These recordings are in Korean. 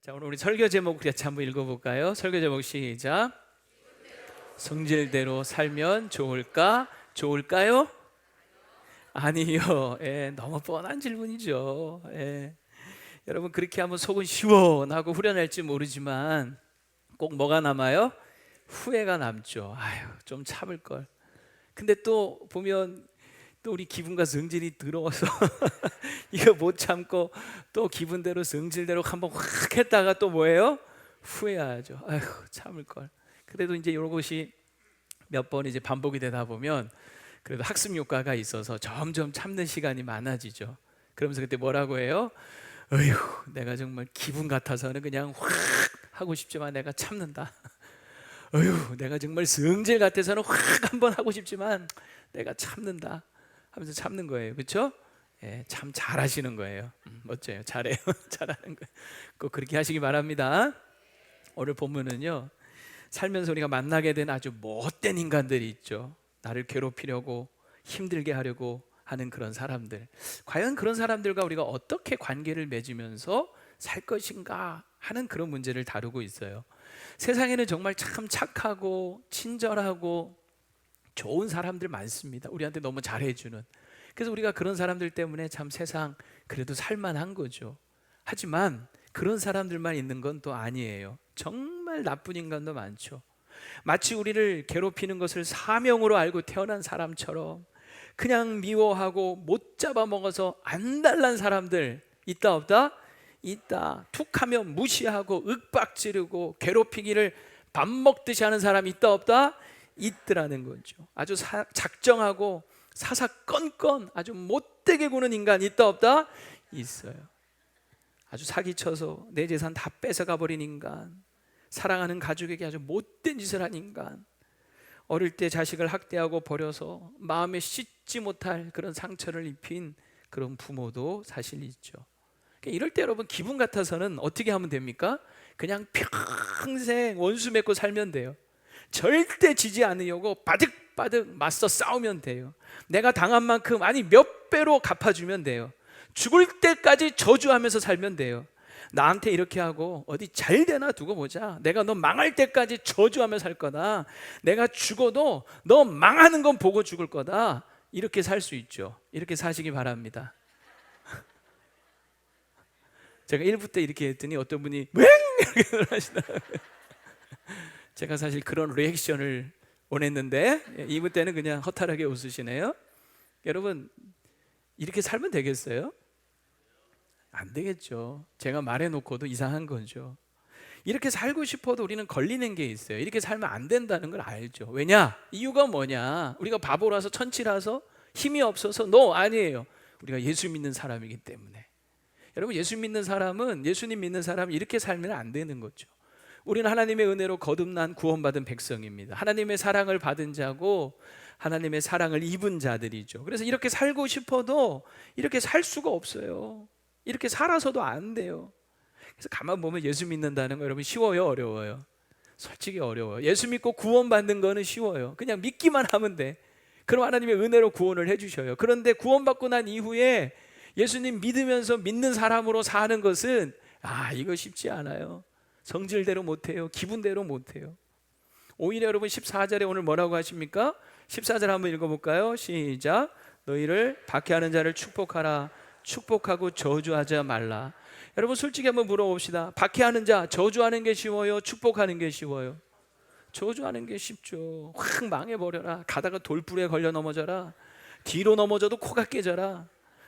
자, 오늘 우리 설교 제목 같이 한번 읽어볼까요? 설교 제목 시작. 성질대로 살면 좋을까? 좋을까요? 아니요. 너무 뻔한 질문이죠. 여러분 그렇게 하면 속은 시원하고 후련할지 모르지만 꼭 뭐가 남아요? 후회가 남죠. 아유, 좀 참을 걸. 근데 또 보면 또 우리 기분과 성질이 더러워서 이거 못 참고 또 기분대로 성질대로 한번 확 했다가 또 뭐예요? 후회하죠. 아휴, 참을 걸. 그래도 이제 이런 것이 몇 번 이제 반복이 되다 보면 그래도 학습 효과가 있어서 점점 참는 시간이 많아지죠. 그러면서 그때 뭐라고 해요? 어휴, 내가 정말 기분 같아서는 그냥 확 하고 싶지만 내가 참는다. 어휴, 내가 정말 성질 같아서는 확 한번 하고 싶지만 내가 참는다 하면서 참는 거예요. 그렇죠? 참 잘하시는 거예요. 멋져요. 잘해요. 잘하는 거예요. 꼭 그렇게 하시기 바랍니다. 오늘 본문은요, 살면서 우리가 만나게 된 아주 못된 인간들이 있죠. 나를 괴롭히려고 힘들게 하려고 하는 그런 사람들. 과연 그런 사람들과 우리가 어떻게 관계를 맺으면서 살 것인가 하는 그런 문제를 다루고 있어요. 세상에는 정말 참 착하고 친절하고 좋은 사람들 많습니다. 우리한테 너무 잘해주는. 그래서 우리가 그런 사람들 때문에 참 세상 그래도 살만한 거죠. 하지만 그런 사람들만 있는 건 또 아니에요. 정말 나쁜 인간도 많죠. 마치 우리를 괴롭히는 것을 사명으로 알고 태어난 사람처럼 그냥 미워하고 못 잡아먹어서 안달난 사람들 있다 없다? 있다. 툭 하면 무시하고 윽박지르고 괴롭히기를 밥 먹듯이 하는 사람 있다 없다? 있더라는 거죠. 아주 작정하고 사사건건 아주 못되게 구는 인간 있다 없다? 있어요. 아주 사기쳐서 내 재산 다 뺏어가 버린 인간, 사랑하는 가족에게 아주 못된 짓을 한 인간, 어릴 때 자식을 학대하고 버려서 마음에 씻지 못할 그런 상처를 입힌 그런 부모도 사실 있죠. 그러니까 이럴 때 여러분 기분 같아서는 어떻게 하면 됩니까? 그냥 평생 원수 맺고 살면 돼요. 절대 지지 않으려고 바득바득 맞서 싸우면 돼요. 내가 당한 만큼 아니 몇 배로 갚아주면 돼요. 죽을 때까지 저주하면서 살면 돼요. 나한테 이렇게 하고 어디 잘 되나 두고 보자. 내가 너 망할 때까지 저주하며 살 거다. 내가 죽어도 너 망하는 건 보고 죽을 거다. 이렇게 살 수 있죠. 이렇게 사시기 바랍니다. 제가 1부 때 이렇게 했더니 어떤 분이 웽! 이렇게 하시더라고요. 제가 사실 그런 리액션을 원했는데 2부 때는 그냥 허탈하게 웃으시네요. 여러분 이렇게 살면 되겠어요? 안 되겠죠. 제가 말해놓고도 이상한 거죠. 이렇게 살고 싶어도 우리는 걸리는 게 있어요. 이렇게 살면 안 된다는 걸 알죠. 왜냐? 이유가 뭐냐? 우리가 바보라서 천치라서 힘이 없어서 아니에요. 우리가 예수 믿는 사람이기 때문에. 여러분 예수 믿는 사람은 예수님 믿는 사람은 이렇게 살면 안 되는 거죠. 우리는 하나님의 은혜로 거듭난 구원받은 백성입니다. 하나님의 사랑을 받은 자고 하나님의 사랑을 입은 자들이죠. 그래서 이렇게 살고 싶어도 이렇게 살 수가 없어요. 이렇게 살아서도 안 돼요. 그래서 가만 보면 예수 믿는다는 거 여러분 쉬워요, 어려워요? 솔직히 어려워요. 예수 믿고 구원받는 거는 쉬워요. 그냥 믿기만 하면 돼. 그럼 하나님의 은혜로 구원을 해주셔요. 그런데 구원받고 난 이후에 예수님 믿으면서 믿는 사람으로 사는 것은 이거 쉽지 않아요. 성질대로 못해요. 기분대로 못해요. 오히려 여러분 14절에 오늘 뭐라고 하십니까? 14절 한번 읽어볼까요? 시작. 너희를 박해하는 자를 축복하라. 축복하고 저주하지 말라. 여러분 솔직히 한번 물어봅시다. 박해하는 자 저주하는 게 쉬워요? 축복하는 게 쉬워요? 저주하는 게 쉽죠. 확 망해버려라. 가다가 돌불에 걸려 넘어져라. 뒤로 넘어져도 코가 깨져라.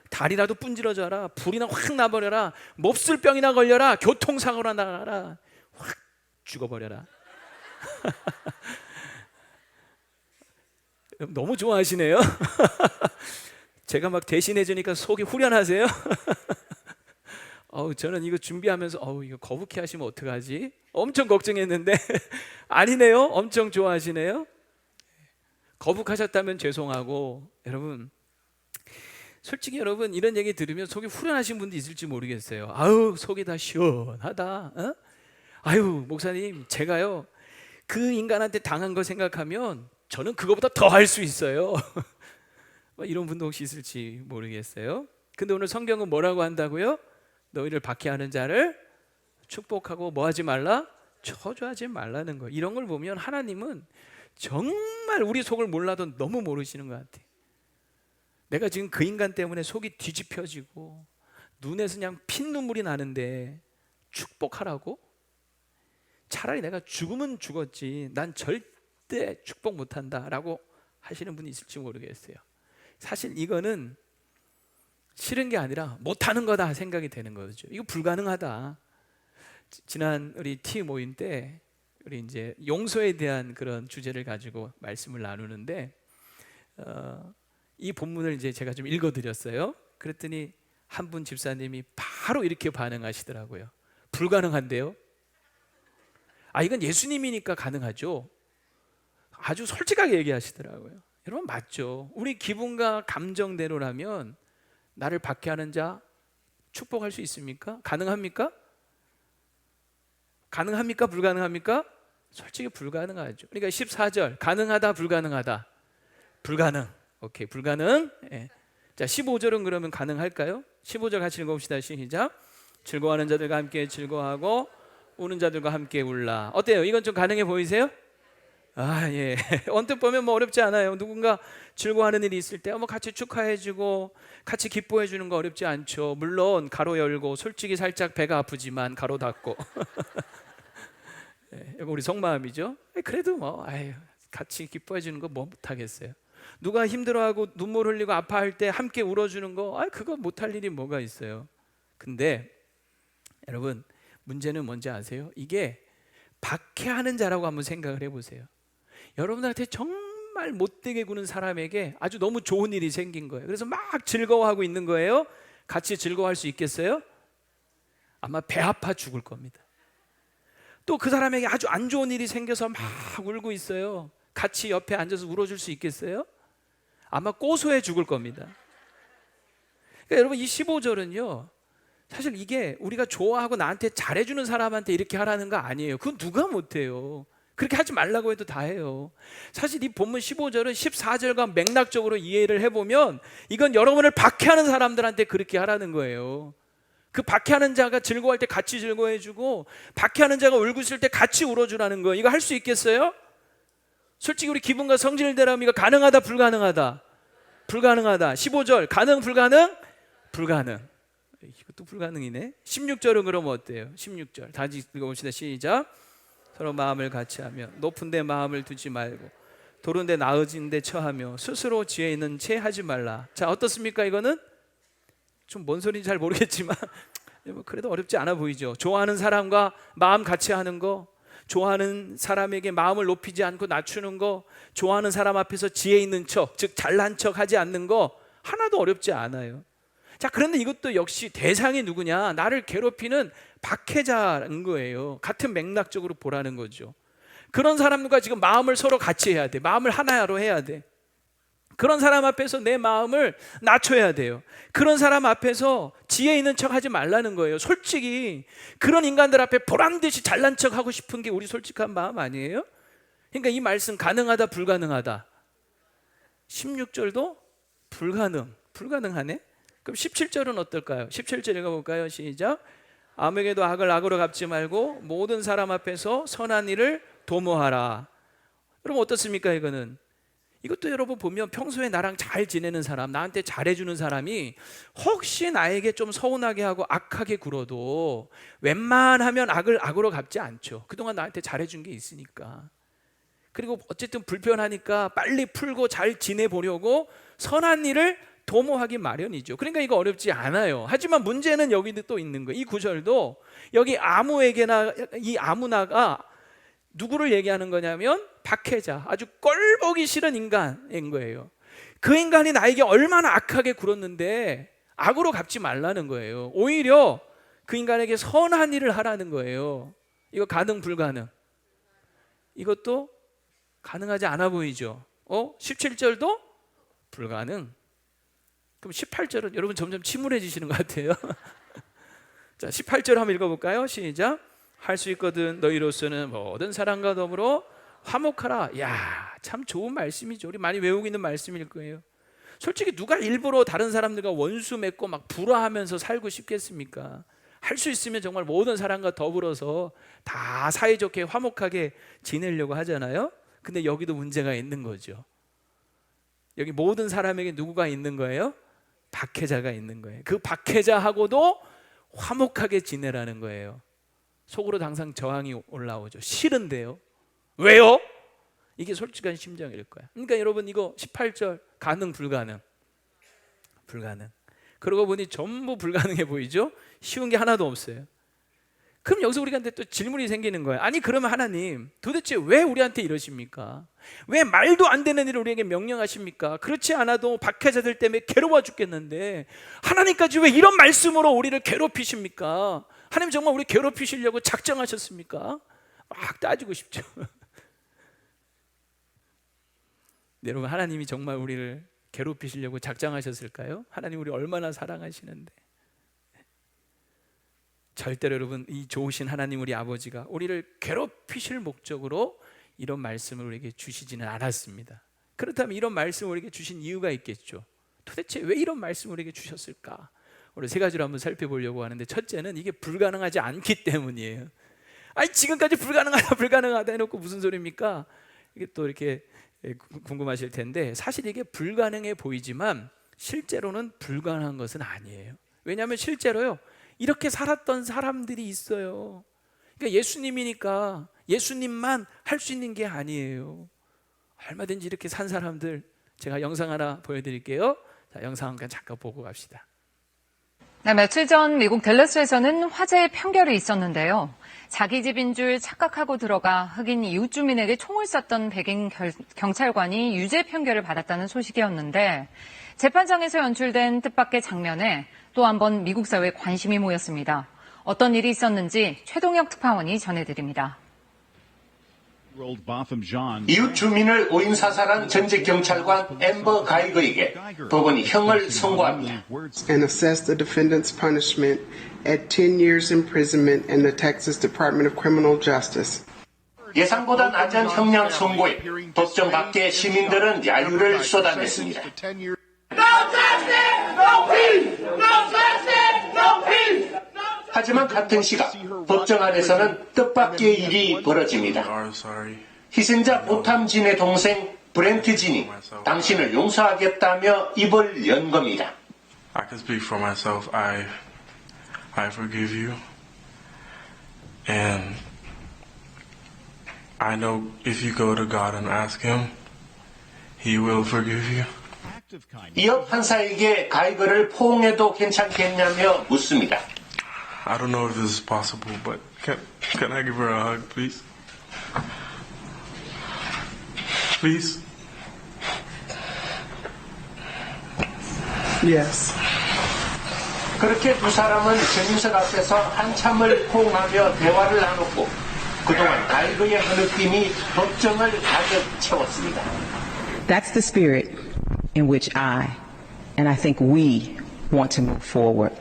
다리라도 분질러져라. 불이나 확 나버려라. 몹쓸 병이나 걸려라. 교통사고나 나가라. 확 죽어버려라. 너무 좋아하시네요. 제가 막 대신해 주니까 속이 후련하세요? 저는 이거 준비하면서 이거 거북해 하시면 어떡하지? 엄청 걱정했는데 아니네요. 엄청 좋아하시네요. 거북하셨다면 죄송하고 여러분 솔직히 여러분 이런 얘기 들으면 속이 후련하신 분도 있을지 모르겠어요. 속이 다 시원하다. 목사님 제가요 그 인간한테 당한 거 생각하면 저는 그거보다 더 할 수 있어요. 이런 분도 혹시 있을지 모르겠어요. 근데 오늘 성경은 뭐라고 한다고요? 너희를 박해하는 자를 축복하고 뭐 하지 말라? 저주하지 말라는 거예요. 이런 걸 보면 하나님은 정말 우리 속을 몰라도 너무 모르시는 것 같아요. 내가 지금 그 인간 때문에 속이 뒤집혀지고 눈에서 그냥 핏눈물이 나는데 축복하라고? 차라리 내가 죽으면 죽었지 난 절대 축복 못한다 라고 하시는 분이 있을지 모르겠어요. 사실 이거는 싫은 게 아니라 못하는 거다 생각이 되는 거죠. 이거 불가능하다. 지난 우리 티 모임 때 우리 이제 용서에 대한 그런 주제를 가지고 말씀을 나누는데 이 본문을 이제 제가 좀 읽어드렸어요. 그랬더니 한 분 집사님이 바로 이렇게 반응하시더라고요. 불가능한데요? 이건 예수님이니까 가능하죠. 아주 솔직하게 얘기하시더라고요. 여러분 맞죠? 우리 기분과 감정대로라면 나를 박해하는 자 축복할 수 있습니까? 가능합니까? 가능합니까? 불가능합니까? 솔직히 불가능하죠. 그러니까 14절 가능하다 불가능하다. 불가능. 오케이, 불가능. 예. 자 15절은 그러면 가능할까요? 15절 같이 읽어봅시다. 시작. 즐거워하는 자들과 함께 즐거워하고 우는 자들과 함께 울라. 어때요? 이건 좀 가능해 보이세요? 예. 언뜻 보면 뭐 어렵지 않아요. 누군가 즐거워하는 일이 있을 때 같이 축하해주고 같이 기뻐해주는 거 어렵지 않죠. 물론 가로 열고 솔직히 살짝 배가 아프지만 가로 닫고 이거 우리 속마음이죠. 그래도 같이 기뻐해주는 거 뭐 못하겠어요. 누가 힘들어하고 눈물 흘리고 아파할 때 함께 울어주는 거 그거 못할 일이 뭐가 있어요. 근데 여러분 문제는 뭔지 아세요? 이게 박해하는 자라고 한번 생각을 해보세요. 여러분한테 정말 못되게 구는 사람에게 아주 너무 좋은 일이 생긴 거예요. 그래서 막 즐거워하고 있는 거예요. 같이 즐거워할 수 있겠어요? 아마 배 아파 죽을 겁니다. 또 그 사람에게 아주 안 좋은 일이 생겨서 막 울고 있어요. 같이 옆에 앉아서 울어줄 수 있겠어요? 아마 고소해 죽을 겁니다. 그러니까 여러분 이 15절은요 사실 이게 우리가 좋아하고 나한테 잘해주는 사람한테 이렇게 하라는 거 아니에요. 그건 누가 못해요. 그렇게 하지 말라고 해도 다 해요. 사실 이 본문 15절은 14절과 맥락적으로 이해를 해보면 이건 여러분을 박해하는 사람들한테 그렇게 하라는 거예요. 그 박해하는 자가 즐거워할 때 같이 즐거워해주고 박해하는 자가 울고 있을 때 같이 울어주라는 거예요. 이거 할 수 있겠어요? 솔직히 우리 기분과 성질대로면 이거 가능하다 불가능하다? 불가능하다. 15절 가능 불가능? 불가능. 이것도 불가능이네. 16절은 그럼 어때요? 16절 다시 읽어봅시다. 시작. 서로 마음을 같이 하며 높은 데 마음을 두지 말고 도른 데 나아진 데 처하며 스스로 지혜 있는 채 하지 말라. 자 어떻습니까? 이거는 좀 뭔 소리인지 잘 모르겠지만 그래도 어렵지 않아 보이죠. 좋아하는 사람과 마음 같이 하는 거, 좋아하는 사람에게 마음을 높이지 않고 낮추는 거, 좋아하는 사람 앞에서 지혜 있는 척, 즉 잘난 척 하지 않는 거 하나도 어렵지 않아요. 자 그런데 이것도 역시 대상이 누구냐? 나를 괴롭히는 박해자인 거예요. 같은 맥락적으로 보라는 거죠. 그런 사람과 지금 마음을 서로 같이 해야 돼. 마음을 하나로 해야 돼. 그런 사람 앞에서 내 마음을 낮춰야 돼요. 그런 사람 앞에서 지혜 있는 척 하지 말라는 거예요. 솔직히 그런 인간들 앞에 보란듯이 잘난 척 하고 싶은 게 우리 솔직한 마음 아니에요? 그러니까 이 말씀 가능하다 불가능하다. 16절도 불가능하네. 그럼 17절은 어떨까요? 17절 읽어볼까요? 시작. 아무에게도 악을 악으로 갚지 말고 모든 사람 앞에서 선한 일을 도모하라. 여러분 어떻습니까? 이것도 여러분 보면 평소에 나랑 잘 지내는 사람, 나한테 잘해주는 사람이 혹시 나에게 좀 서운하게 하고 악하게 굴어도 웬만하면 악을 악으로 갚지 않죠. 그동안 나한테 잘해준 게 있으니까. 그리고 어쨌든 불편하니까 빨리 풀고 잘 지내보려고 선한 일을 도모하기 마련이죠. 그러니까 이거 어렵지 않아요. 하지만 문제는 여기도 또 있는 거예요. 이 구절도 여기 아무에게나 이 아무나가 누구를 얘기하는 거냐면 박해자, 아주 꼴보기 싫은 인간인 거예요. 그 인간이 나에게 얼마나 악하게 굴었는데 악으로 갚지 말라는 거예요. 오히려 그 인간에게 선한 일을 하라는 거예요. 이거 가능 불가능? 이것도 가능하지 않아 보이죠. 17절도 불가능. 그럼 18절은 여러분 점점 침울해지시는 것 같아요. 자, 18절 한번 읽어볼까요? 시작. 할 수 있거든 너희로서는 모든 사람과 더불어 화목하라. 야, 참 좋은 말씀이죠. 우리 많이 외우고 있는 말씀일 거예요. 솔직히 누가 일부러 다른 사람들과 원수 맺고 막 불화하면서 살고 싶겠습니까? 할 수 있으면 정말 모든 사람과 더불어서 다 사이좋게 화목하게 지내려고 하잖아요. 근데 여기도 문제가 있는 거죠. 여기 모든 사람에게 누구가 있는 거예요? 박해자가 있는 거예요. 그 박해자하고도 화목하게 지내라는 거예요. 속으로 항상 저항이 올라오죠. 싫은데요. 왜요? 이게 솔직한 심정일 거야. 그러니까 여러분 이거 18절 가능 불가능? 불가능. 그러고 보니 전부 불가능해 보이죠? 쉬운 게 하나도 없어요. 그럼 여기서 우리한테 또 질문이 생기는 거예요. 아니 그러면 하나님 도대체 왜 우리한테 이러십니까? 왜 말도 안 되는 일을 우리에게 명령하십니까? 그렇지 않아도 박해자들 때문에 괴로워 죽겠는데 하나님까지 왜 이런 말씀으로 우리를 괴롭히십니까? 하나님 정말 우리 괴롭히시려고 작정하셨습니까? 막 따지고 싶죠. 여러분 하나님이 정말 우리를 괴롭히시려고 작정하셨을까요? 하나님 우리 얼마나 사랑하시는데. 절대로 여러분 이 좋으신 하나님 우리 아버지가 우리를 괴롭히실 목적으로 이런 말씀을 우리에게 주시지는 않았습니다. 그렇다면 이런 말씀을 우리에게 주신 이유가 있겠죠. 도대체 왜 이런 말씀을 우리에게 주셨을까? 우리 세 가지로 한번 살펴보려고 하는데, 첫째는 이게 불가능하지 않기 때문이에요. 아니 지금까지 불가능하다 해놓고 무슨 소리입니까? 이게 또 이렇게 궁금하실 텐데, 사실 이게 불가능해 보이지만 실제로는 불가능한 것은 아니에요. 왜냐하면 실제로요 이렇게 살았던 사람들이 있어요. 그러니까 예수님이니까 예수님만 할 수 있는 게 아니에요. 얼마든지 이렇게 산 사람들, 제가 영상 하나 보여드릴게요. 자, 영상 한번 잠깐 보고 갑시다. 네, 며칠 전 미국 댈러스에서는 화재의 판결이 있었는데요. 자기 집인 줄 착각하고 들어가 흑인 이웃 주민에게 총을 쐈던 백인 경찰관이 유죄 판결을 받았다는 소식이었는데, 재판장에서 연출된 뜻밖의 장면에 또 한 번 미국 사회에 관심이 모였습니다. 어떤 일이 있었는지 최동혁 특파원이 전해드립니다. 이웃 주민을 오인 사살한 전직 경찰관 앰버 가이거에게 법원이 형을 선고합니다. And assessed the defendant's punishment at 10 years imprisonment in the Texas Department of Criminal Justice. 예상보다 낮은 형량 선고에 법정 밖에 시민들은 야유를 쏟아냈습니다. 하지만 같은 시각 법정 안에서는 뜻밖의 일이 벌어집니다. 희생자 보탐 진의 동생 브렌트 진이 당신을 용서하겠다며 입을 연 겁니다. I can speak for myself. I forgive you. And I know if you go to God and ask Him, He will forgive you. 이어 판사에게 가이거를 포옹해도 괜찮겠냐며 묻습니다. I don't know if this is possible, but can I give her a hug, please? Please? Yes. 그렇게 두 사람은 재민석 앞에서 한참을 포옹하며 대화를 나눴고, 그동안 가이거의 흐느낌이 법정을 가득 채웠습니다. That's the spirit in which and I think we want to move forward.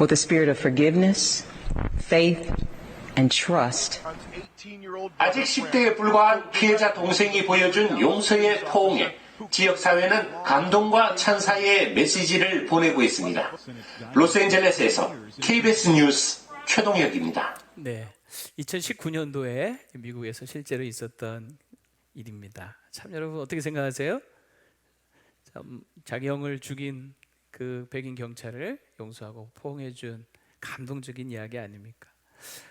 With a spirit of forgiveness, faith, and trust. 아직 10대에 불과한 피해자 동생이 보여준 용서의 포옹에 지역사회는 감동과 찬사의 메시지를 보내고 있습니다. 로스앤젤레스에서 KBS 뉴스 최동혁입니다. 네, 2019년도에 미국에서 실제로 있었던 일입니다. 참 여러분 어떻게 생각하세요? 자기 형을 죽인 그 백인 경찰을 용서하고 포옹해준 감동적인 이야기 아닙니까?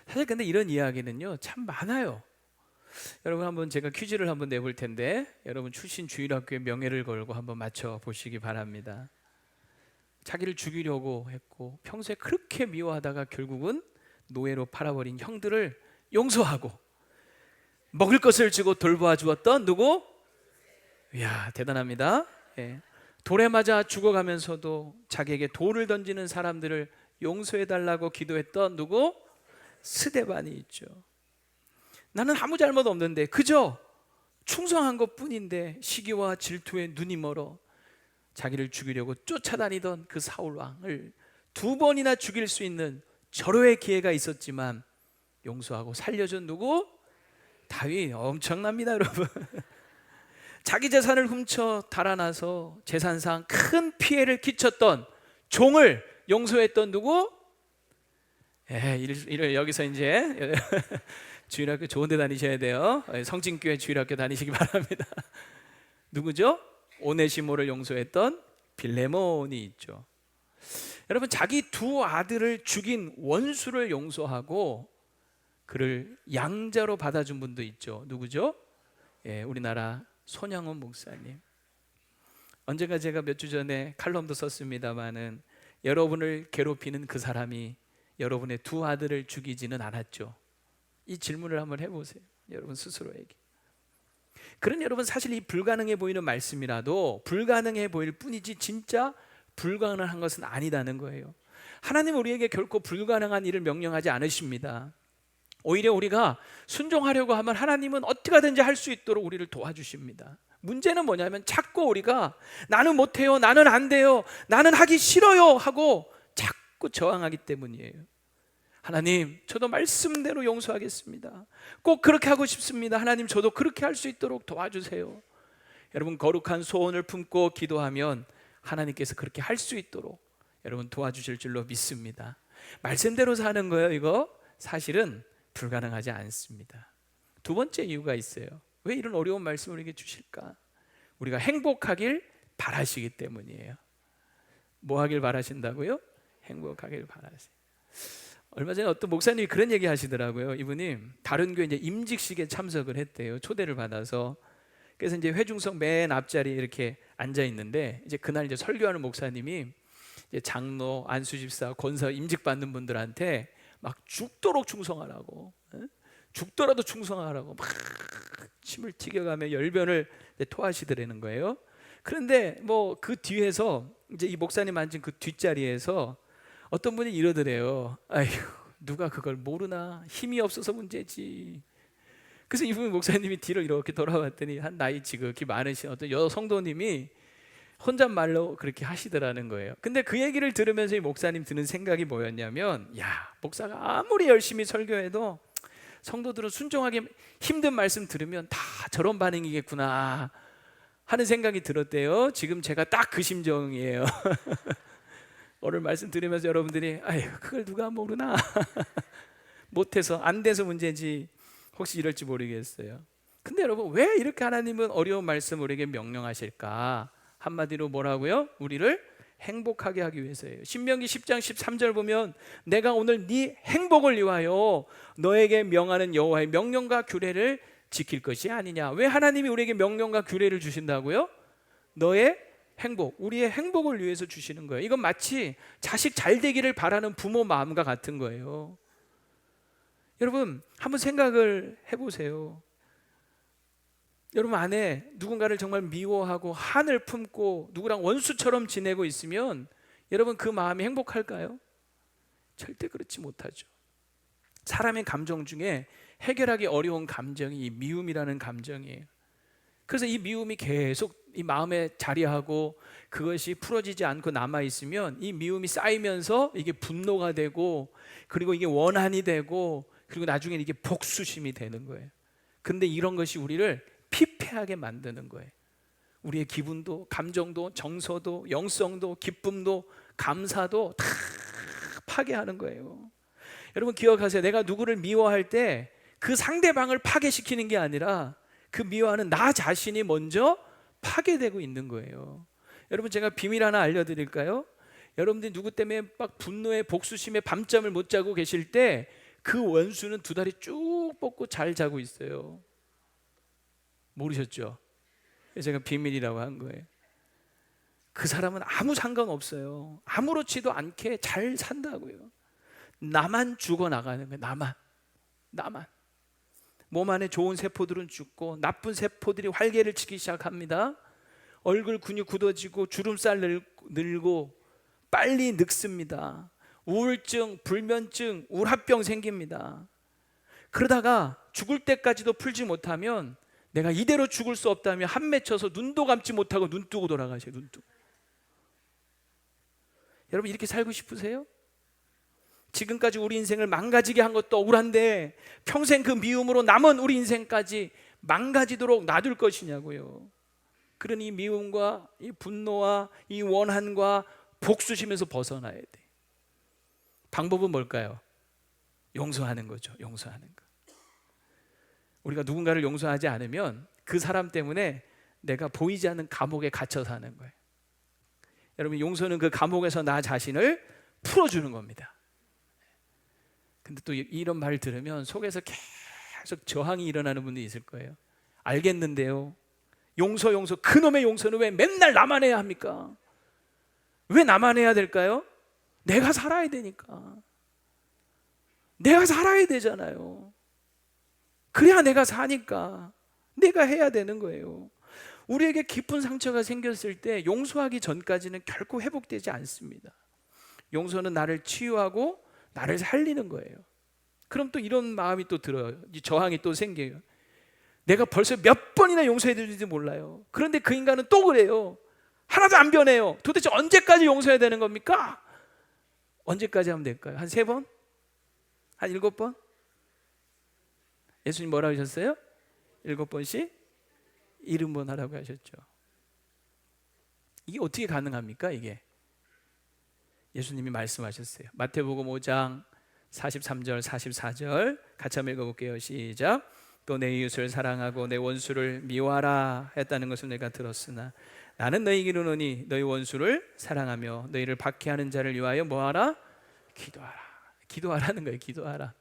사실 근데 이런 이야기는요 참 많아요. 여러분 한번 제가 퀴즈를 한번 내볼 텐데, 여러분 출신 주일학교의 명예를 걸고 한번 맞춰보시기 바랍니다. 자기를 죽이려고 했고 평소에 그렇게 미워하다가 결국은 노예로 팔아버린 형들을 용서하고 먹을 것을 주고 돌보아 주었던 누구? 이야 대단합니다. 예. 돌에 맞아 죽어가면서도 자기에게 돌을 던지는 사람들을 용서해달라고 기도했던 누구? 스데반이 있죠. 나는 아무 잘못 없는데 그저 충성한 것뿐인데 시기와 질투에 눈이 멀어 자기를 죽이려고 쫓아다니던 그 사울 왕을 2번이나 죽일 수 있는 절호의 기회가 있었지만 용서하고 살려준 누구? 다윗. 엄청납니다 여러분. 자기 재산을 훔쳐 달아나서 재산상 큰 피해를 끼쳤던 종을 용서했던 누구? 이를 여기서 이제 주일학교 좋은 데 다니셔야 돼요. 성진교회 주일학교 다니시기 바랍니다. 누구죠? 오네시모를 용서했던 빌레몬이 있죠. 여러분, 자기 두 아들을 죽인 원수를 용서하고 그를 양자로 받아준 분도 있죠. 누구죠? 우리나라 손양원 목사님. 언젠가 제가 몇 주 전에 칼럼도 썼습니다마는 여러분을 괴롭히는 그 사람이 여러분의 두 아들을 죽이지는 않았죠. 이 질문을 한번 해보세요. 여러분 스스로에게. 그런 여러분, 사실 이 불가능해 보이는 말씀이라도 불가능해 보일 뿐이지 진짜 불가능한 것은 아니다는 거예요. 하나님은 우리에게 결코 불가능한 일을 명령하지 않으십니다. 오히려 우리가 순종하려고 하면 하나님은 어떻게 하든지 할 수 있도록 우리를 도와주십니다. 문제는 뭐냐면 자꾸 우리가 나는 못해요, 나는 안 돼요, 나는 하기 싫어요 하고 자꾸 저항하기 때문이에요. 하나님, 저도 말씀대로 용서하겠습니다. 꼭 그렇게 하고 싶습니다. 하나님, 저도 그렇게 할 수 있도록 도와주세요. 여러분, 거룩한 소원을 품고 기도하면 하나님께서 그렇게 할 수 있도록 여러분 도와주실 줄로 믿습니다. 말씀대로 사는 거예요. 이거 사실은 불가능하지 않습니다. 두 번째 이유가 있어요. 왜 이런 어려운 말씀을 우리에게 주실까? 우리가 행복하길 바라시기 때문이에요. 뭐 하길 바라신다고요? 행복하길 바라세요. 얼마 전에 어떤 목사님이 그런 얘기 하시더라고요. 이분이 다른 교회 이제 임직식에 참석을 했대요. 초대를 받아서. 그래서 이제 회중석 맨 앞자리에 이렇게 앉아 있는데, 이제 그날 이제 설교하는 목사님이 이제 장로, 안수집사, 권사 임직 받는 분들한테 막 죽도록 충성하라고, 죽더라도 충성하라고 막 침을 튀겨가며 열변을 토하시더라는 거예요. 그런데 뭐 그 뒤에서 이제 이 목사님 앉은 그 뒷자리에서 어떤 분이 이러더래요. 아휴, 누가 그걸 모르나, 힘이 없어서 문제지. 그래서 이분 목사님이 뒤로 이렇게 돌아봤더니 한 나이 지극히 많으신 어떤 여성도님이 혼잣말로 그렇게 하시더라는 거예요. 근데 그 얘기를 들으면서 이 목사님 드는 생각이 뭐였냐면, 야, 목사가 아무리 열심히 설교해도 성도들은 순종하기 힘든 말씀 들으면 다 저런 반응이겠구나 하는 생각이 들었대요. 지금 제가 딱 그 심정이에요. 오늘 말씀 들으면서 여러분들이 아유, 그걸 누가 모르나 못해서 안 돼서 문제지 혹시 이럴지 모르겠어요. 근데 여러분, 왜 이렇게 하나님은 어려운 말씀 우리에게 명령하실까? 한마디로 뭐라고요? 우리를 행복하게 하기 위해서예요. 신명기 10장 13절 보면 내가 오늘 네 행복을 위하여 너에게 명하는 여호와의 명령과 규례를 지킬 것이 아니냐. 왜 하나님이 우리에게 명령과 규례를 주신다고요? 너의 행복, 우리의 행복을 위해서 주시는 거예요. 이건 마치 자식 잘 되기를 바라는 부모 마음과 같은 거예요. 여러분, 한번 생각을 해보세요. 여러분 안에 누군가를 정말 미워하고 한을 품고 누구랑 원수처럼 지내고 있으면 여러분 그 마음이 행복할까요? 절대 그렇지 못하죠. 사람의 감정 중에 해결하기 어려운 감정이 이 미움이라는 감정이에요. 그래서 이 미움이 계속 이 마음에 자리하고 그것이 풀어지지 않고 남아있으면 이 미움이 쌓이면서 이게 분노가 되고, 그리고 이게 원한이 되고, 그리고 나중에는 이게 복수심이 되는 거예요. 근데 이런 것이 우리를 피폐하게 만드는 거예요. 우리의 기분도, 감정도, 정서도, 영성도, 기쁨도, 감사도 다 파괴하는 거예요. 여러분 기억하세요. 내가 누구를 미워할 때 그 상대방을 파괴시키는 게 아니라 그 미워하는 나 자신이 먼저 파괴되고 있는 거예요. 여러분, 제가 비밀 하나 알려드릴까요? 여러분들이 누구 때문에 막 분노에 복수심에 밤잠을 못 자고 계실 때 그 원수는 두 다리 쭉 뻗고 잘 자고 있어요. 모르셨죠? 제가 비밀이라고 한 거예요. 그 사람은 아무 상관없어요. 아무렇지도 않게 잘 산다고요. 나만 죽어나가는 거예요. 나만. 몸 안에 좋은 세포들은 죽고 나쁜 세포들이 활개를 치기 시작합니다. 얼굴 근육 굳어지고 주름살 늘고 빨리 늙습니다. 우울증, 불면증, 우울합병 생깁니다. 그러다가 죽을 때까지도 풀지 못하면 내가 이대로 죽을 수 없다며 한 맺혀서 눈도 감지 못하고 눈 뜨고 돌아가셔요. 눈 뜨고. 여러분 이렇게 살고 싶으세요? 지금까지 우리 인생을 망가지게 한 것도 억울한데 평생 그 미움으로 남은 우리 인생까지 망가지도록 놔둘 것이냐고요. 그런 이 미움과 이 분노와 이 원한과 복수심에서 벗어나야 돼. 방법은 뭘까요? 용서하는 거죠. 용서하는 거. 우리가 누군가를 용서하지 않으면 그 사람 때문에 내가 보이지 않는 감옥에 갇혀 사는 거예요. 여러분, 용서는 그 감옥에서 나 자신을 풀어주는 겁니다. 근데 또 이런 말을 들으면 속에서 계속 저항이 일어나는 분들이 있을 거예요. 알겠는데요, 용서 그놈의 용서는 왜 맨날 나만 해야 합니까? 왜 나만 해야 될까요? 내가 살아야 되니까. 내가 살아야 되잖아요. 그래야 내가 사니까 내가 해야 되는 거예요. 우리에게 깊은 상처가 생겼을 때 용서하기 전까지는 결코 회복되지 않습니다. 용서는 나를 치유하고 나를 살리는 거예요. 그럼 또 이런 마음이 또 들어요. 이 저항이 또 생겨요. 내가 벌써 몇 번이나 용서해드릴지 몰라요. 그런데 그 인간은 또 그래요. 하나도 안 변해요. 도대체 언제까지 용서해야 되는 겁니까? 언제까지 하면 될까요? 한 3번? 한 7번? 예수님 뭐라고 하셨어요? 7번씩 70번 하라고 하셨죠. 이게 어떻게 가능합니까? 이게 예수님이 말씀하셨어요. 마태복음 5장 43절 44절 같이 한번 읽어볼게요. 시작. 또 내 이웃을 사랑하고 내 원수를 미워하라 했다는 것을 내가 들었으나 나는 너희에게 이르노니 너희 원수를 사랑하며 너희를 박해하는 자를 위하여 뭐하라? 기도하라. 기도하라는 거예요. 기도하라.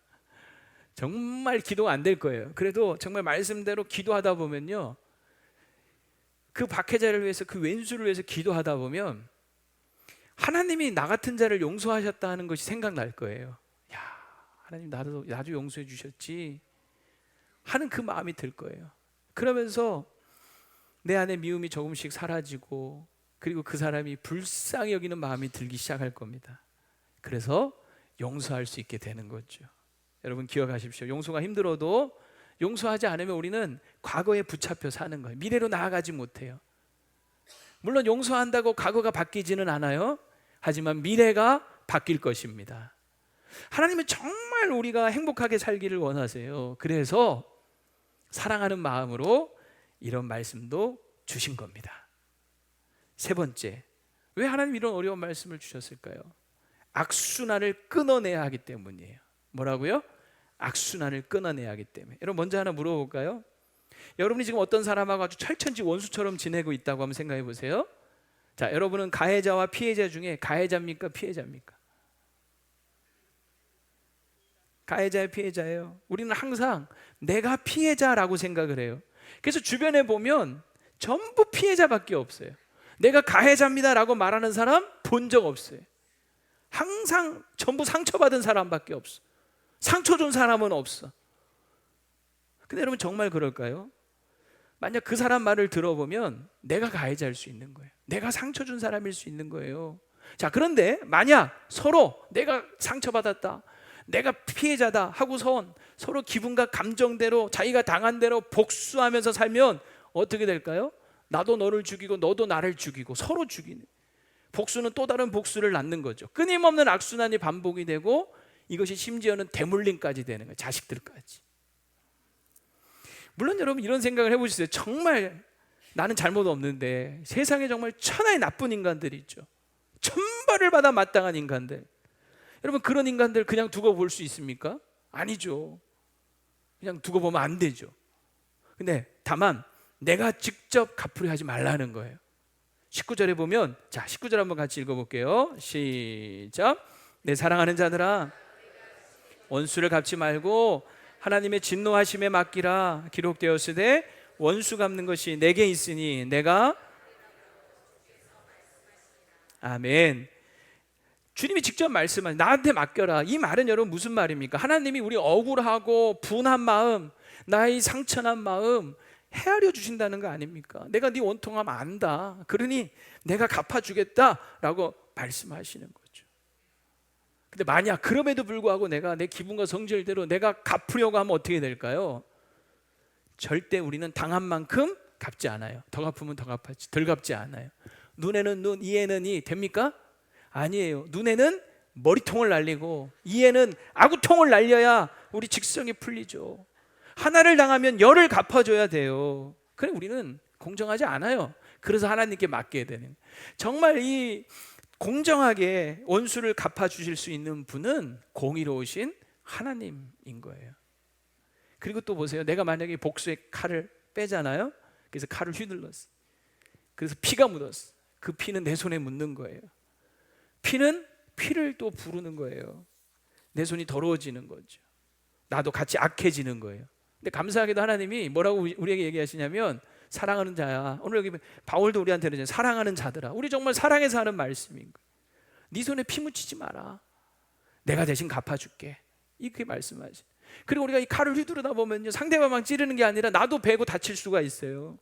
정말 기도가 안 될 거예요. 그래도 정말 말씀대로 기도하다 보면요, 그 박해자를 위해서, 그 왼수를 위해서 기도하다 보면 하나님이 나 같은 자를 용서하셨다 하는 것이 생각날 거예요. 야, 하나님 나도 용서해 주셨지 하는 그 마음이 들 거예요. 그러면서 내 안에 미움이 조금씩 사라지고, 그리고 그 사람이 불쌍히 여기는 마음이 들기 시작할 겁니다. 그래서 용서할 수 있게 되는 거죠. 여러분 기억하십시오. 용서가 힘들어도 용서하지 않으면 우리는 과거에 붙잡혀 사는 거예요. 미래로 나아가지 못해요. 물론 용서한다고 과거가 바뀌지는 않아요. 하지만 미래가 바뀔 것입니다. 하나님은 정말 우리가 행복하게 살기를 원하세요. 그래서 사랑하는 마음으로 이런 말씀도 주신 겁니다. 3번째, 왜 하나님 이런 어려운 말씀을 주셨을까요? 악순환을 끊어내야 하기 때문이에요. 뭐라고요? 악순환을 끊어내야 하기 때문에. 여러분 먼저 하나 물어볼까요? 여러분이 지금 어떤 사람하고 아주 철천지 원수처럼 지내고 있다고 한번 생각해 보세요. 자, 여러분은 가해자와 피해자 중에 가해자입니까? 피해자입니까? 가해자의 피해자예요. 우리는 항상 내가 피해자라고 생각을 해요. 그래서 주변에 보면 전부 피해자밖에 없어요. 내가 가해자입니다라고 말하는 사람 본 적 없어요. 항상 전부 상처받은 사람밖에 없어. 상처 준 사람은 없어. 근데 여러분 정말 그럴까요? 만약 그 사람 말을 들어보면 내가 가해자일 수 있는 거예요. 내가 상처 준 사람일 수 있는 거예요. 자, 그런데 만약 서로 내가 상처받았다, 내가 피해자다 하고선 서로 기분과 감정대로 자기가 당한 대로 복수하면서 살면 어떻게 될까요? 나도 너를 죽이고 너도 나를 죽이고 서로 죽이는, 복수는 또 다른 복수를 낳는 거죠. 끊임없는 악순환이 반복이 되고 이것이 심지어는 대물림까지 되는 거예요. 자식들까지. 물론 여러분 이런 생각을 해보셨어요? 정말 나는 잘못 없는데 세상에 정말 천하의 나쁜 인간들이 있죠. 천벌을 받아 마땅한 인간들. 여러분 그런 인간들 그냥 두고 볼 수 있습니까? 아니죠. 그냥 두고 보면 안 되죠. 근데 다만 내가 직접 갚으려 하지 말라는 거예요. 19절에 보면, 자 19절 한번 같이 읽어볼게요. 시작. 내 사랑하는 자들아, 원수를 갚지 말고 하나님의 진노하심에 맡기라. 기록되었으되 원수 갚는 것이 내게 있으니 내가, 아멘. 주님이 직접 말씀하신 나한테 맡겨라. 이 말은 여러분 무슨 말입니까? 하나님이 우리 억울하고 분한 마음, 나의 상처난 마음 헤아려 주신다는 거 아닙니까? 내가 네 원통함 안다. 그러니 내가 갚아주겠다라고 말씀하시는 거죠. 근데 만약 그럼에도 불구하고 내가 내 기분과 성질대로 내가 갚으려고 하면 어떻게 될까요? 절대 우리는 당한 만큼 갚지 않아요. 더 갚으면 더 갚았지, 덜 갚지 않아요. 눈에는 눈, 이에는 이 됩니까? 아니에요. 눈에는 머리통을 날리고 이에는 아구통을 날려야 우리 직성이 풀리죠. 하나를 당하면 열을 갚아줘야 돼요. 그래 우리는 공정하지 않아요. 그래서 하나님께 맡겨야 되는, 정말 이 공정하게 원수를 갚아주실 수 있는 분은 공의로우신 하나님인 거예요. 그리고 또 보세요. 내가 만약에 복수의 칼을 빼잖아요. 그래서 칼을 휘둘렀어. 그래서 피가 묻었어. 그 피는 내 손에 묻는 거예요. 피는 피를 또 부르는 거예요. 내 손이 더러워지는 거죠. 나도 같이 악해지는 거예요. 근데 감사하게도 하나님이 뭐라고 우리에게 얘기하시냐면 사랑하는 자야. 오늘 여기 바울도 우리한테는 사랑하는 자들아. 우리 정말 사랑해서 하는 말씀인 거예요. 네 손에 피 묻히지 마라. 내가 대신 갚아줄게. 이렇게 말씀하시. 그리고 우리가 이 칼을 휘두르다 보면요, 상대방만 찌르는 게 아니라 나도 베고 다칠 수가 있어요.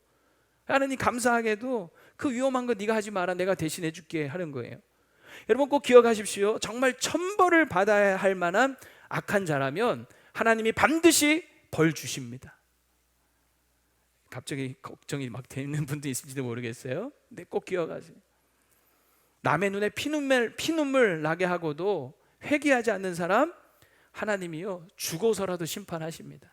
하나님 감사하게도 그 위험한 거 네가 하지 마라. 내가 대신해 줄게 하는 거예요. 여러분 꼭 기억하십시오. 정말 천벌을 받아야 할 만한 악한 자라면 하나님이 반드시 벌 주십니다. 갑자기 걱정이 막 되는 분도 있을지도 모르겠어요. 근데 꼭 기억하세요. 남의 눈에 피눈물 나게 하고도 회개하지 않는 사람 하나님이요 죽어서라도 심판하십니다.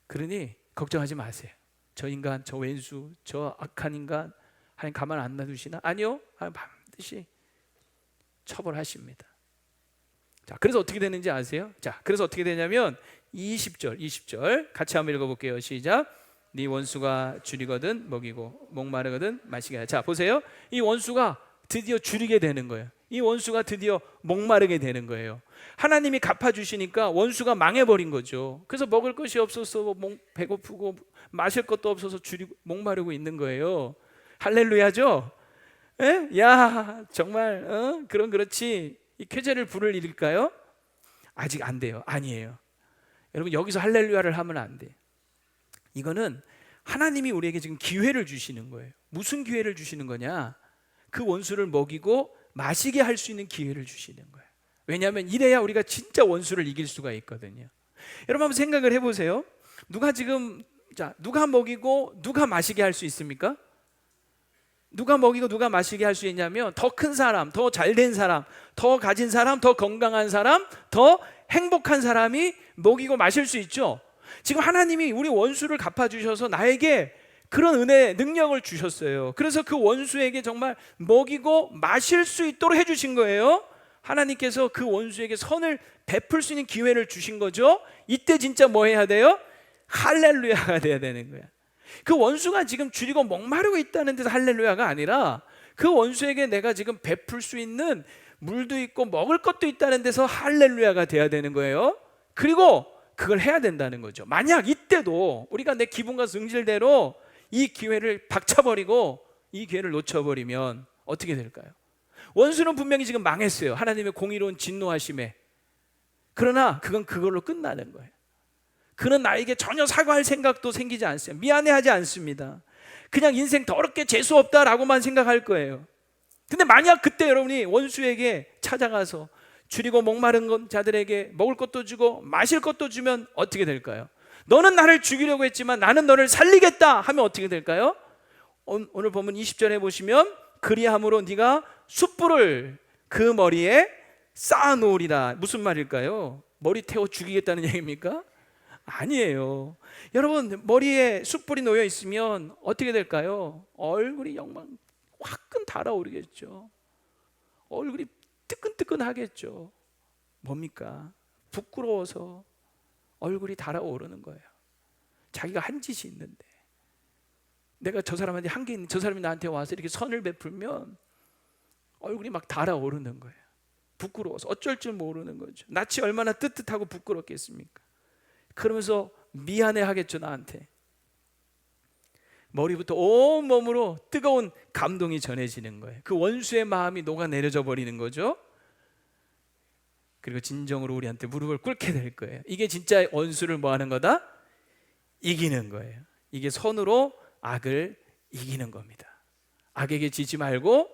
그러니 걱정하지 마세요. 저 인간, 저 왼수, 저 악한 인간 하나님 가만 안 놔두시나? 아니요, 반드시 처벌하십니다. 자, 그래서 어떻게 되는지 아세요? 자, 그래서 어떻게 되냐면 20절 같이 한번 읽어볼게요. 시작. 네 원수가 줄이거든 먹이고 목마르거든 마시게 하라. 자, 보세요. 이 원수가 드디어 줄이게 되는 거예요. 이 원수가 드디어 목마르게 되는 거예요. 하나님이 갚아주시니까 원수가 망해버린 거죠. 그래서 먹을 것이 없어서 배고프고 마실 것도 없어서 줄이고 목마르고 있는 거예요. 할렐루야죠? 에? 야, 정말 그렇지. 이 쾌재를 부를 일일까요? 아직 안 돼요. 아니에요. 여러분 여기서 할렐루야를 하면 안 돼. 이거는 하나님이 우리에게 지금 기회를 주시는 거예요. 무슨 기회를 주시는 거냐? 그 원수를 먹이고 마시게 할 수 있는 기회를 주시는 거예요. 왜냐하면 이래야 우리가 진짜 원수를 이길 수가 있거든요. 여러분 한번 생각을 해보세요. 누가 먹이고 누가 마시게 할 수 있습니까? 누가 먹이고 누가 마시게 할 수 있냐면 더 큰 사람, 더 잘된 사람, 더 가진 사람, 더 건강한 사람, 더 행복한 사람이 먹이고 마실 수 있죠. 지금 하나님이 우리 원수를 갚아주셔서 나에게 그런 은혜, 능력을 주셨어요. 그래서 그 원수에게 정말 먹이고 마실 수 있도록 해주신 거예요. 하나님께서 그 원수에게 선을 베풀 수 있는 기회를 주신 거죠. 이때 진짜 뭐 해야 돼요? 할렐루야가 돼야 되는 거야. 그 원수가 지금 줄이고 목마르고 있다는 데서 할렐루야가 아니라 그 원수에게 내가 지금 베풀 수 있는 물도 있고 먹을 것도 있다는 데서 할렐루야가 돼야 되는 거예요. 그리고 그걸 해야 된다는 거죠. 만약 이때도 우리가 내 기분과 성질대로 이 기회를 박차버리고 이 기회를 놓쳐버리면 어떻게 될까요? 원수는 분명히 지금 망했어요. 하나님의 공의로운 진노하심에. 그러나 그건 그걸로 끝나는 거예요. 그는 나에게 전혀 사과할 생각도 생기지 않습니다. 미안해하지 않습니다. 그냥 인생 더럽게 재수없다라고만 생각할 거예요. 근데 만약 그때 여러분이 원수에게 찾아가서 줄이고 목마른 자들에게 먹을 것도 주고 마실 것도 주면 어떻게 될까요? 너는 나를 죽이려고 했지만 나는 너를 살리겠다 하면 어떻게 될까요? 오늘 보면 20절에 보시면 그리함으로 네가 숯불을 그 머리에 쌓아놓으리라. 무슨 말일까요? 머리 태워 죽이겠다는 얘기입니까? 아니에요. 여러분 머리에 숯불이 놓여 있으면 어떻게 될까요? 얼굴이 영망 화끈 달아오르겠죠. 얼굴이 뜨끈뜨끈하겠죠. 뭡니까? 부끄러워서 얼굴이 달아오르는 거예요. 자기가 한 짓이 있는데 내가 저 사람한테 한 게 있는데 저 사람이 나한테 와서 이렇게 선을 베풀면 얼굴이 막 달아오르는 거예요. 부끄러워서 어쩔 줄 모르는 거죠. 낯이 얼마나 뜨뜻하고 부끄럽겠습니까? 그러면서 미안해 하겠죠. 나한테. 머리부터 온몸으로 뜨거운 감동이 전해지는 거예요. 그 원수의 마음이 녹아내려져 버리는 거죠. 그리고 진정으로 우리한테 무릎을 꿇게 될 거예요. 이게 진짜 원수를 뭐 하는 거다? 이기는 거예요. 이게 선으로 악을 이기는 겁니다. 악에게 지지 말고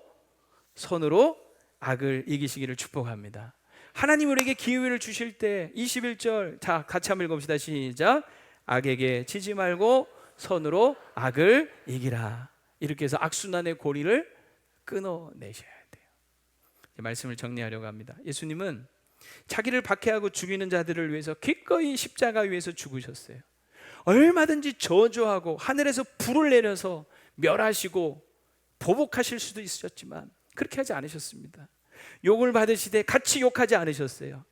선으로 악을 이기시기를 축복합니다. 하나님 우리에게 기회를 주실 때 21절 자 같이 한번 읽어봅시다. 시작. 악에게 지지 말고 선으로 악을 이기라. 이렇게 해서 악순환의 고리를 끊어내셔야 돼요. 말씀을 정리하려고 합니다. 예수님은 자기를 박해하고 죽이는 자들을 위해서 기꺼이 십자가 위에서 죽으셨어요. 얼마든지 저주하고 하늘에서 불을 내려서 멸하시고 보복하실 수도 있으셨지만 그렇게 하지 않으셨습니다. 욕을 받으시되 같이 욕하지 않으셨어요.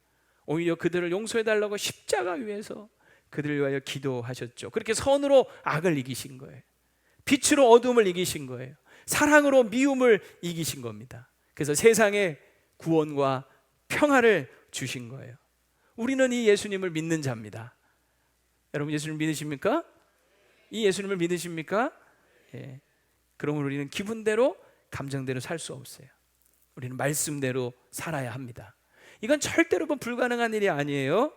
오히려 그들을 용서해 달라고 십자가 위에서 그들을 위하여 기도하셨죠. 그렇게 선으로 악을 이기신 거예요. 빛으로 어둠을 이기신 거예요. 사랑으로 미움을 이기신 겁니다. 그래서 세상에 구원과 평화를 주신 거예요. 우리는 이 예수님을 믿는 자입니다. 여러분 예수님 믿으십니까? 이 예수님을 믿으십니까? 예. 그러면 우리는 기분대로 감정대로 살 수 없어요. 우리는 말씀대로 살아야 합니다. 이건 절대로 불가능한 일이 아니에요.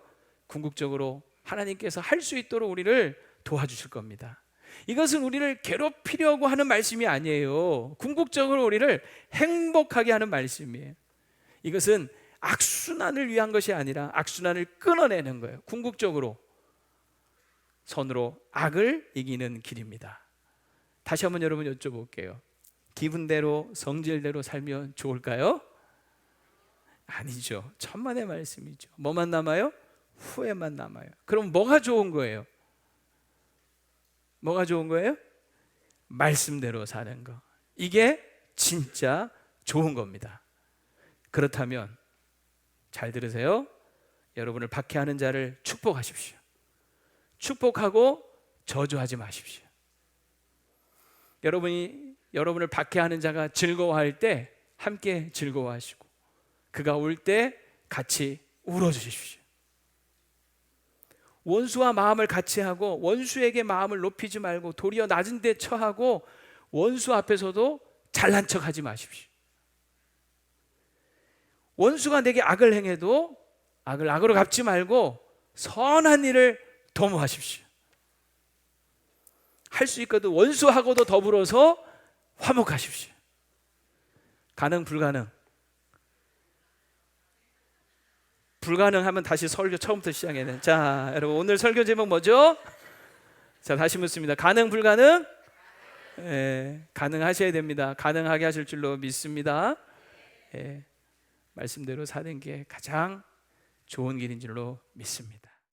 궁극적으로 하나님께서 할 수 있도록 우리를 도와주실 겁니다. 이것은 우리를 괴롭히려고 하는 말씀이 아니에요. 궁극적으로 우리를 행복하게 하는 말씀이에요. 이것은 악순환을 위한 것이 아니라 악순환을 끊어내는 거예요. 궁극적으로 선으로 악을 이기는 길입니다. 다시 한번 여러분 여쭤볼게요. 기분대로 성질대로 살면 좋을까요? 아니죠. 천만의 말씀이죠. 뭐만 남아요? 후회만 남아요. 그럼 뭐가 좋은 거예요? 뭐가 좋은 거예요? 말씀대로 사는 거. 이게 진짜 좋은 겁니다. 그렇다면 잘 들으세요. 여러분을 박해하는 자를 축복하십시오. 축복하고 저주하지 마십시오. 여러분을 박해하는 자가 즐거워할 때 함께 즐거워하시고, 그가 울 때 같이 울어주십시오. 원수와 마음을 같이 하고 원수에게 마음을 높이지 말고 도리어 낮은 데 처하고 원수 앞에서도 잘난 척하지 마십시오. 원수가 내게 악을 행해도 악을 악으로 갚지 말고 선한 일을 도모하십시오. 할 수 있거든 원수하고도 더불어서 화목하십시오. 가능 불가능? 불가능하면 다시 설교 처음부터 시작해야 돼. 자, 여러분 오늘 설교 제목 뭐죠? 자, 다시 묻습니다. 가능 불가능? 가능하셔야 됩니다. 가능하게 하실 줄로 믿습니다. 말씀대로 사는 게 가장 좋은 길인 줄로 믿습니다.